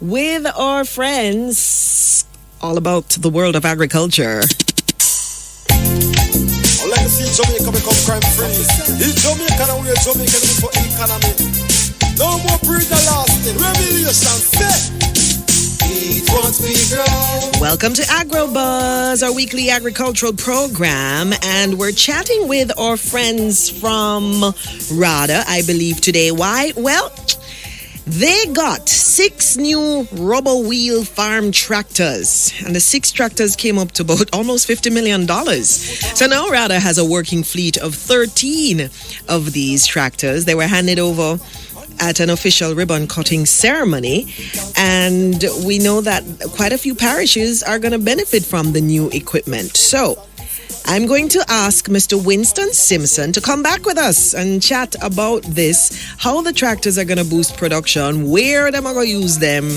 with our friends all about the world of agriculture. I'd like to see Jamaica become crime free. If Jamaica and we are Jamaican for economy. No more breeder lasting. Revelation set. Eat what we grow. Welcome to AgroBuzz, our weekly agricultural program, and we're chatting with our friends from RADA, I believe today. Why? Well, they got 6 new rubber wheel farm tractors, and the 6 tractors came up to about almost $50 million. So now RADA has a working fleet of 13 of these tractors. They were handed over at an official ribbon cutting ceremony, and we know that quite a few parishes are going to benefit from the new equipment. So I'm going to ask Mr. Winston Simpson to come back with us and chat about this, how the tractors are going to boost production, where them are going to use them,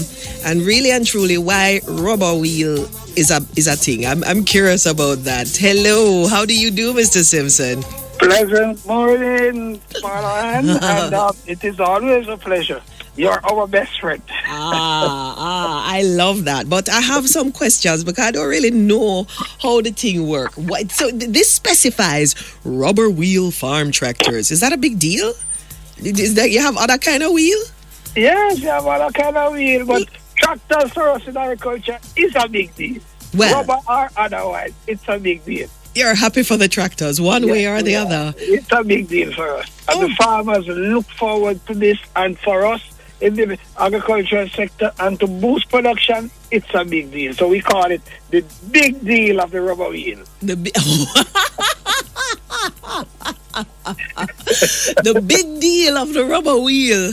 and really and truly why rubber wheel is a thing. I'm curious about that. Hello, how do you do, Mr. Simpson? Pleasant morning, Marlon, and it is always a pleasure. You're our best friend. I love that. But I have some questions because I don't really know how the thing works. So this specifies rubber wheel farm tractors. Is that a big deal? Is that you have other kind of wheel? Yes, you have other kind of wheel, but tractors for us in agriculture is a big deal. Well, rubber or otherwise, it's a big deal. You're happy for the tractors, one way or the other. It's a big deal for us. And the farmers look forward to this, and for us in the agricultural sector and to boost production, it's a big deal. So we call it the big deal of the rubber wheel. The big deal of the rubber wheel.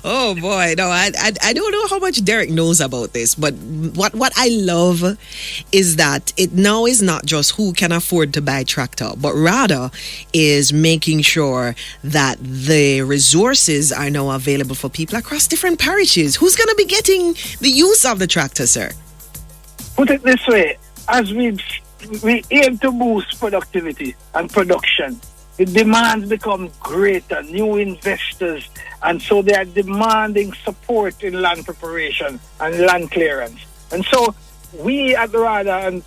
Oh boy, no, I don't know how much Derek knows about this, but what I love is that it now is not just who can afford to buy tractor, but rather is making sure that the resources are now available for people across different parishes. Who's going to be getting the use of the tractor, sir? Put it this way, as we aim to boost productivity and production, the demands become greater, new investors, and so they are demanding support in land preparation and land clearance. And so we at the RADA and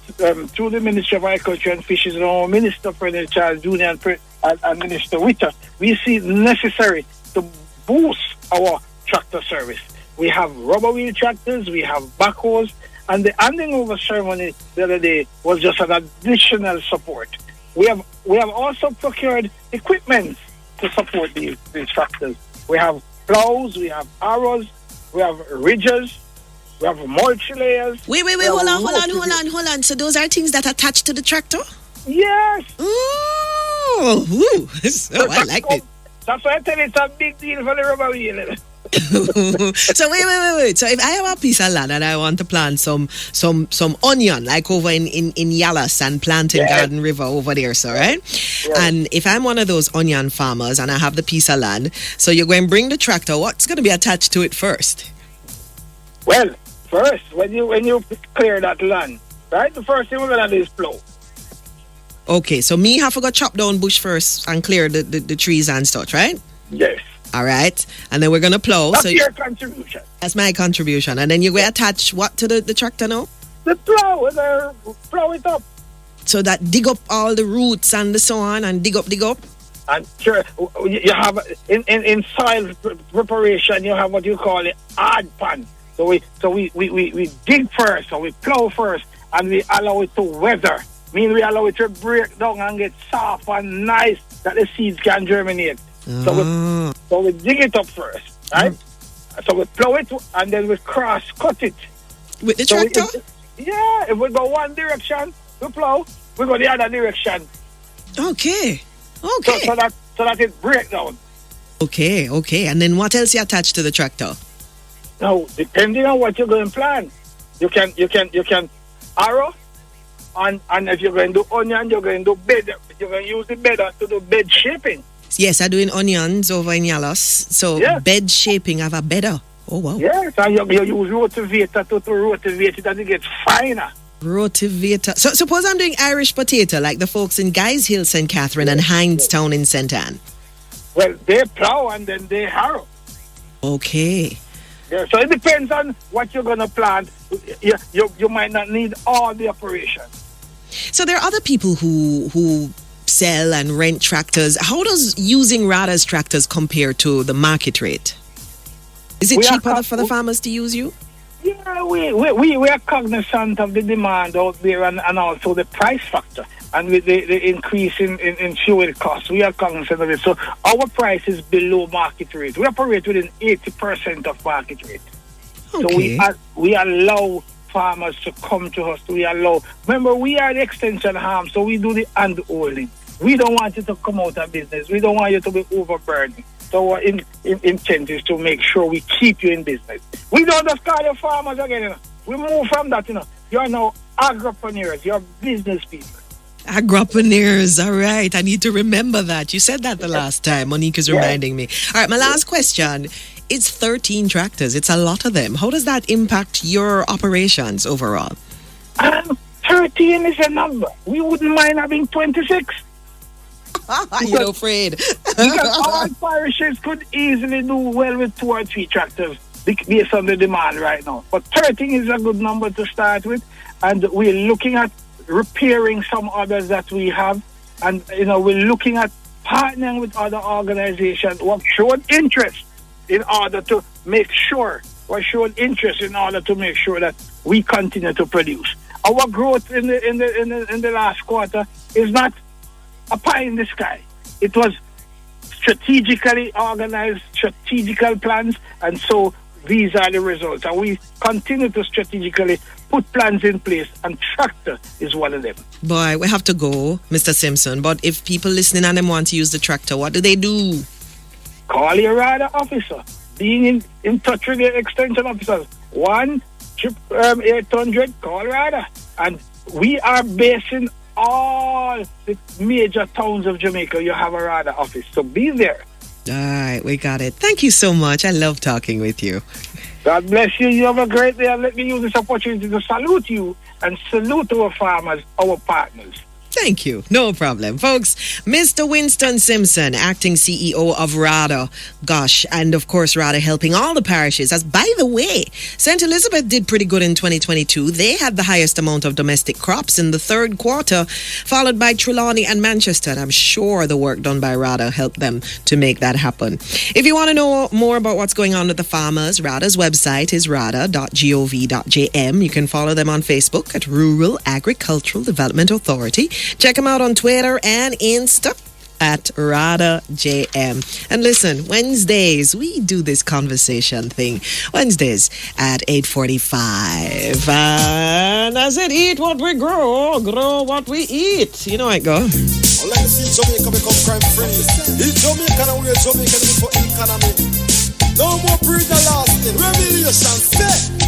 through the Ministry of Agriculture and Fisheries and our Minister, President Charles Jr. and Minister Witter, we see it necessary to boost our tractor service. We have rubber wheel tractors, we have backhoes, and the handing over ceremony the other day was just an additional support. We have also procured equipment to support these tractors. We have plows, we have arrows, we have ridges, we have mulch layers. Wait, hold on. So those are things that attach to the tractor? Yes. Ooh. So I like it. That's why I tell you it's a big deal for the rubber wheel. So wait. So if I have a piece of land and I want to plant some onion, like over in Yallas and plant in Garden River over there, so right? Yes. And if I'm one of those onion farmers and I have the piece of land, so you're going to bring the tractor, what's going to be attached to it first? Well, first, when you clear that land, right, the first thing we're going to do is plow. Okay, so me have to go chop down bush first and clear the trees and stuff, right? Yes. All right, and then we're going to plow. That's your contribution. That's my contribution. And then you're going to attach what to the tractor now? The plow, plow it up. So that dig up all the roots and the so on and dig up. And sure, you have, in soil preparation, you have what you call it hard pan. So we dig first, so we plow first, and we allow it to weather. Mean we allow it to break down and get soft and nice that the seeds can germinate. So we dig it up first, right? So we plow it and then we cross-cut it. With the tractor? If we go one direction, we plow, we go the other direction. Okay. So that it breaks down. Okay. And then what else you attach to the tractor? Now, depending on what you're going to plant, you can arrow, and if you're going to do onion, you're going to do bed. You're going to use the bed to do bed shaping. Yes, I'm doing onions over in Yallas. So bed shaping of a bedder. Oh, wow. Yes, and you use rotivator to rotivate it and it gets finer. Rotivator. So suppose I'm doing Irish potato like the folks in Guys Hill, St. Catherine and Hindstown in St. Anne. Well, they plow and then they harrow. Okay. Yeah, so it depends on what you're going to plant. You might not need all the operation. So there are other people who sell and rent tractors. How does using RADA's tractors compare to the market rate? Is it cheaper for the farmers to use you? Yeah, we are cognizant of the demand out there and also the price factor. And with the increase in fuel costs, we are cognizant of it. So our price is below market rate. We operate within 80% of market rate. Okay. So we allow farmers to come to us. Remember, we are the extension arm, so we do the hand-holding. We don't want you to come out of business. We don't want you to be overburdened. So our intent is to make sure we keep you in business. We don't just call you farmers again. You know. We move from that. You're now agripreneurs. You're business people. Agropreneurs, all right. I need to remember that. You said that the last time. Monika's reminding me. All right, my last question. It's 13 tractors. It's a lot of them. How does that impact your operations overall? 13 is a number. We wouldn't mind having 26. You're afraid. Because all parishes could easily do well with 2 or 3 tractors based on the demand right now. But 13 is a good number to start with. And we're looking at repairing some others that we have, and we're looking at partnering with other organizations who have shown interest in order to make sure that we continue to produce. Our growth in the last quarter is not a pie in the sky. It was strategically organized, strategical plans, and so these are the results. And we continue to strategically put plans in place, and tractor is one of them. Boy, we have to go, Mr. Simpson. But if people listening and them want to use the tractor, what do they do? Call your RADA officer. Being in touch with your extension officers. 1-800, call RADA. And we are based in all the major towns of Jamaica. You have a RADA office, so be there. All right, we got it. Thank you so much. I love talking with you. God bless you. You have a great day. And let me use this opportunity to salute you and salute our farmers, our partners. Thank you. No problem. Folks, Mr. Winston Simpson, acting CEO of RADA. Gosh, and of course, RADA helping all the parishes. As by the way, St. Elizabeth did pretty good in 2022. They had the highest amount of domestic crops in the third quarter, followed by Trelawney and Manchester. And I'm sure the work done by RADA helped them to make that happen. If you want to know more about what's going on with the farmers, RADA's website is rada.gov.jm. You can follow them on Facebook at Rural Agricultural Development Authority. Check them out on Twitter and Insta at RADA JM. And listen, Wednesdays, we do this conversation thing. Wednesdays at 8:45. And I said, eat what we grow what we eat. You know how it go. I'd like to see Jamaica become crime free. It's Jamaica and we're Jamaican for economy. No more breed the lasting. Revelation set.